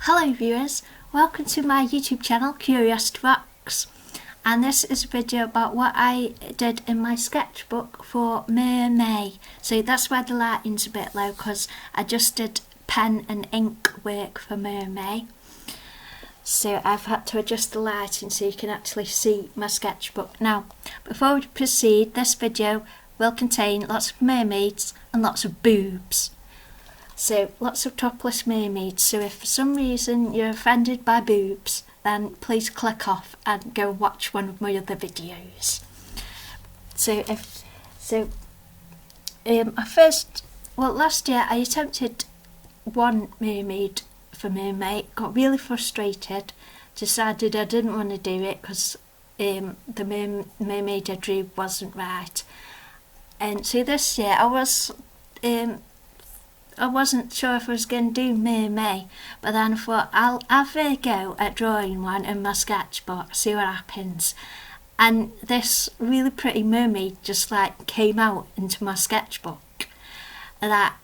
Hello viewers, welcome to my YouTube channel Curiosity Rocks, and this is a video about what I did in my sketchbook for Mermay. So that's why the lighting's a bit low, because I just did pen and ink work for Mermay. So I've had to adjust the lighting so you can actually see my sketchbook. Now, before we proceed, this video will contain lots of mermaids and lots of boobs. So lots of topless mermaids, so if for some reason you're offended by boobs, then please click off and go watch one of my other videos. Last year I attempted one mermaid for Mermay, got really frustrated, decided I didn't want to do it because the mermaid I drew wasn't right. And so this year I wasn't sure if I was going to do Mermay, but then I thought I'll have a go at drawing one in my sketchbook, see what happens. And this really pretty mermaid just like came out into my sketchbook. That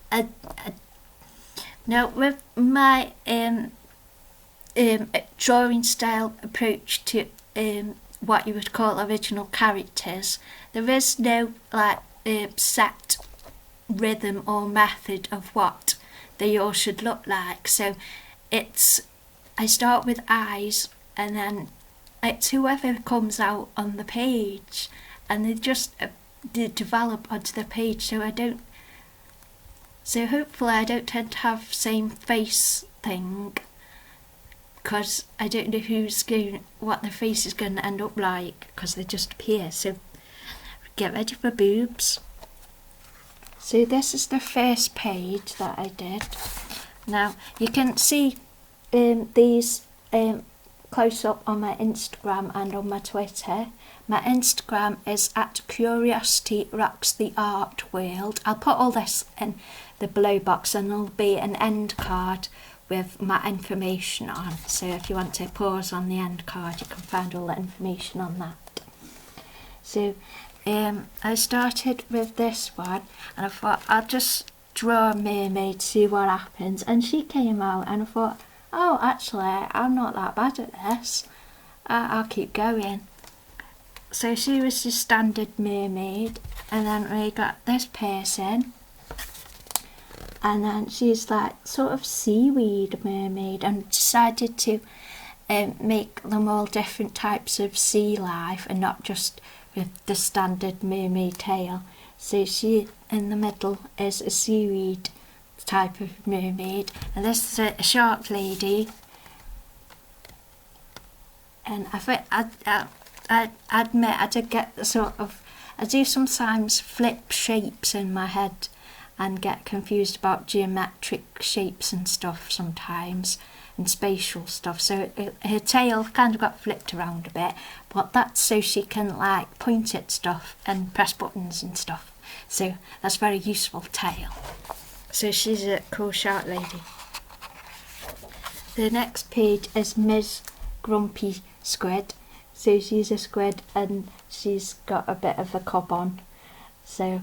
now with my drawing style approach to what you would call original characters, there is no set rhythm or method of what they all should look like. So I start with eyes, and then it's whoever comes out on the page, and they just develop onto the page. So hopefully I don't tend to have same face thing, because I don't know what their face is going to end up like, because they just appear. So get ready for boobs. So this is the first page that I did. Now you can see these close up on my Instagram and on my Twitter. My Instagram is at Curiosity Rocks the Art World. I'll put all this in the below box, and there'll be an end card with my information on. So if you want to pause on the end card, you can find all the information on that. So I started with this one, and I thought I'll just draw a mermaid, see what happens, and she came out, and I thought, oh, actually I'm not that bad at this, I'll keep going. So she was the standard mermaid, and then we got this person, and then she's like sort of seaweed mermaid, and decided to make them all different types of sea life and not just with the standard mermaid tail. So she in the middle is a seaweed type of mermaid, and this is a shark lady. And I think I admit I did get the I do sometimes flip shapes in my head and get confused about geometric shapes and stuff sometimes, and spatial stuff. So her tail kind of got flipped around a bit, but that's so she can like point at stuff and press buttons and stuff. So that's very useful tail. So she's a cool shark lady. The next page is Ms. Grumpy Squid. So she's a squid, and she's got a bit of a cob on. So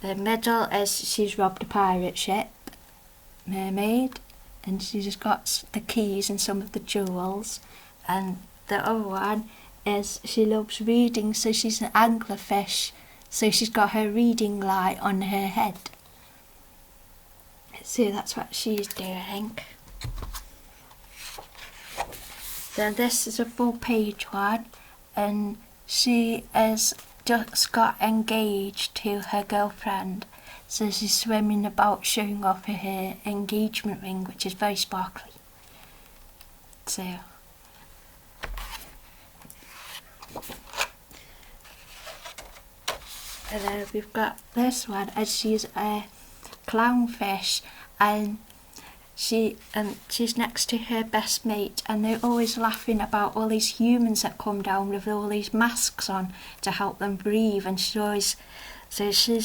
the middle is she's robbed a pirate ship, mermaid, and she's just got the keys and some of the jewels. And the other one is she loves reading, so she's an anglerfish, so she's got her reading light on her head. So that's what she's doing. Then this is a full page one, and she is just got engaged to her girlfriend. So she's swimming about showing off her engagement ring, which is very sparkly. So and then we've got this one, and she's a clownfish, and she's next to her best mate, and they're always laughing about all these humans that come down with all these masks on to help them breathe, and she's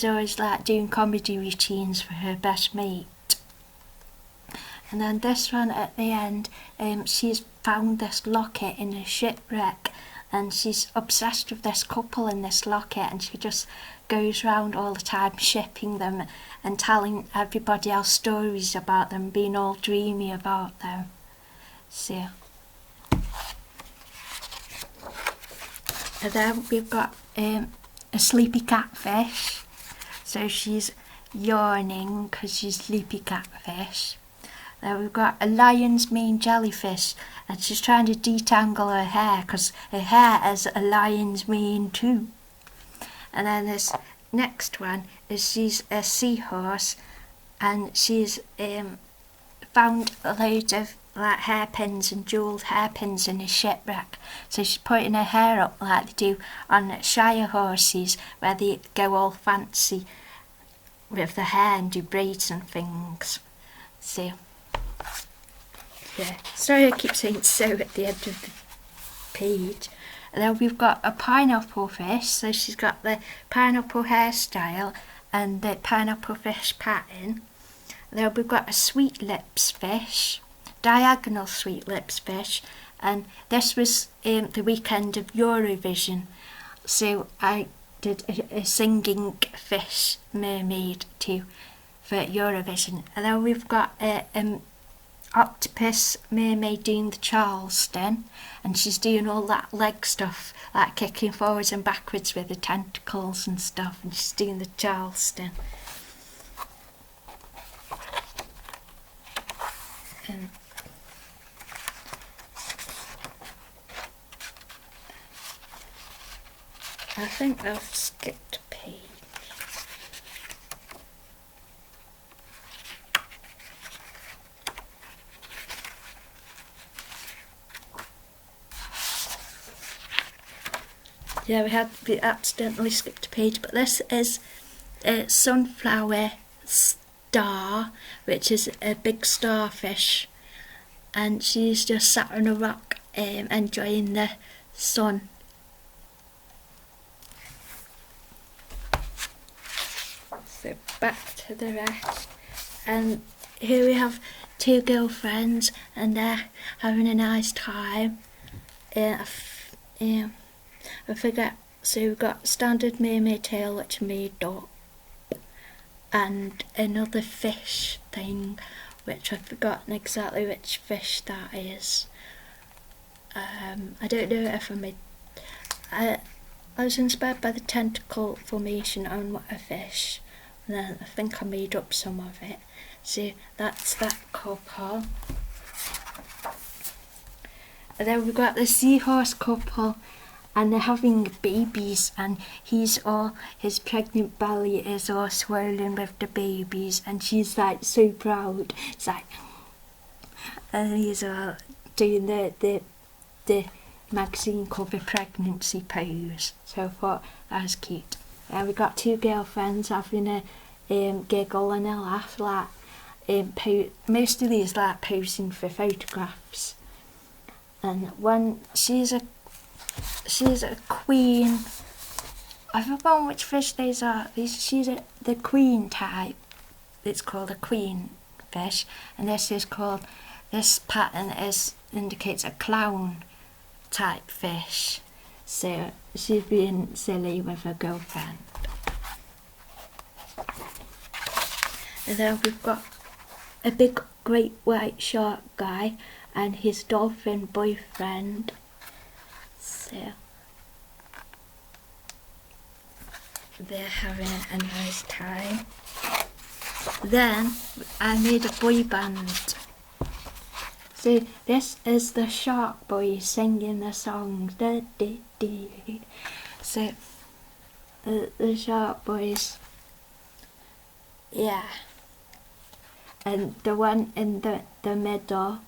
always like doing comedy routines for her best mate. And then this one at the end, she's found this locket in a shipwreck, and she's obsessed with this couple in this locket, and she just goes around all the time shipping them and telling everybody else stories about them, being all dreamy about them. So, and then we've got a sleepy catfish. So she's yawning because she's sleepy catfish. Then we've got a lion's mane jellyfish, and she's trying to detangle her hair because her hair has a lion's mane too. And then this next one is she's a seahorse, and she's found loads of like hairpins and jewelled hairpins in a shipwreck. So she's putting her hair up like they do on Shire horses, where they go all fancy with the hair and do braids and things. So, yeah. Sorry I keep saying so at the end of the page. And then we've got a pineapple fish. So she's got the pineapple hairstyle and the pineapple fish pattern. And then we've got a sweet lips fish, diagonal sweet lips fish, and this was the weekend of Eurovision. So I did a singing fish mermaid too for Eurovision. And then we've got an octopus mermaid doing the Charleston, and she's doing all that leg stuff, like kicking forwards and backwards with the tentacles and stuff, and she's doing the Charleston. And I think I've skipped a page. Yeah, we accidentally skipped a page, but this is a sunflower star, which is a big starfish, and she's just sat on a rock enjoying the sun. So back to the rest, and here we have two girlfriends, and they're having a nice time. I forget, so we've got standard mermaid tail which I made up, and another fish thing which I've forgotten exactly which fish that is. I don't know if I made... I was inspired by the tentacle formation on a fish, and then I think I made up some of it. So that's that couple. And then we've got the seahorse couple, and they're having babies, and his pregnant belly is all swollen with the babies, and she's like so proud. It's like, and he's all doing the magazine cover pregnancy pose. So I thought that was cute. And we got two girlfriends having a giggle and a laugh, like most of these like posing for photographs. And one, she's a queen. I forgot which fish these are. She's the queen type. It's called a queen fish, and this pattern indicates a clown type fish. So she's being silly with her girlfriend. And then we've got a big great white shark guy and his dolphin boyfriend. So they're having a nice time. Then I made a boy band. So this is the Shark Boys singing the songs. So the Shark Boys, yeah. And the one in the middle,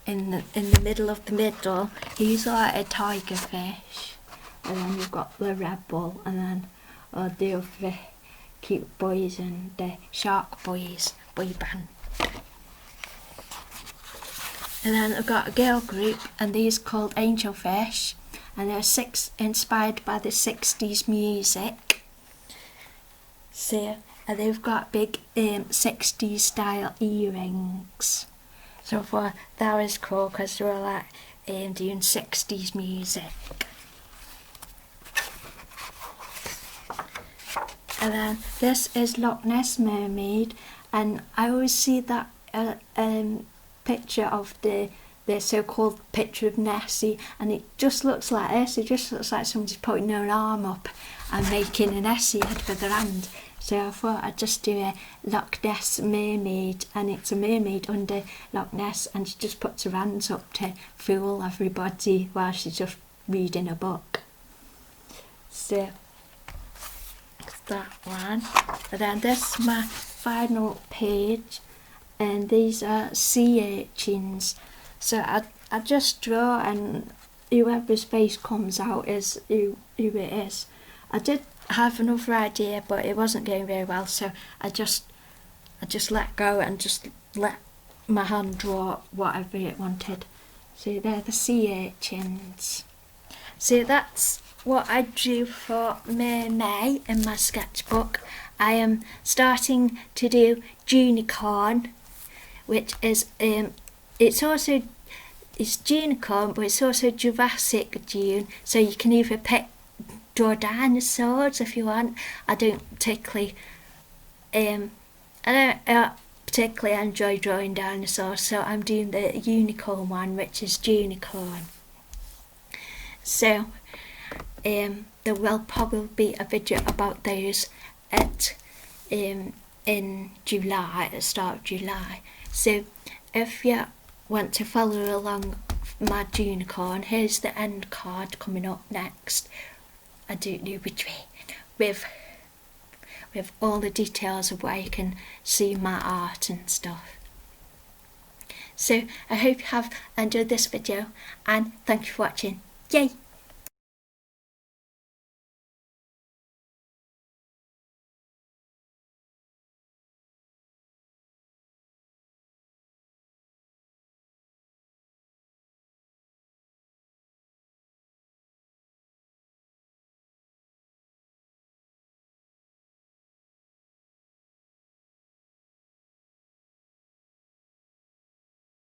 in the middle of the middle, he's like a tiger fish. And then we've got the rebel, and then the other cute boys and the Shark Boys boy band. And then I've got a girl group, and these called Angelfish, and they're inspired by the 60s music. So, and they've got big 60s style earrings. So I thought that was cool because they were like doing 60s music. And then this is Loch Ness Mermaid, and I always see that picture of the so-called picture of Nessie, and it just looks like this. It just looks like somebody's putting their arm up and making an Nessie head with their hand. So I thought I'd just do a Loch Ness mermaid, and it's a mermaid under Loch Ness, and she just puts her hands up to fool everybody while she's just reading a book. So that one. And then this is my final page, and these are sea urchins. So I just draw, and whoever's face comes out is who it is. I did have another idea, but it wasn't going very well, so I just let go and just let my hand draw whatever it wanted. So they're the sea urchins. So that's what I drew for Mermay in my sketchbook. I am starting to do Unicorn, which is it's unicorn, but it's also Jurassic Dune. So you can either draw dinosaurs if you want. I don't particularly enjoy drawing dinosaurs, so I'm doing the unicorn one, which is Unicorn. So there will probably be a video about those in July, at the start of July. So if you want to follow along my unicorn, here's the end card coming up next. I don't know which way, with all the details of where you can see my art and stuff. So I hope you have enjoyed this video, and thank you for watching. Yay!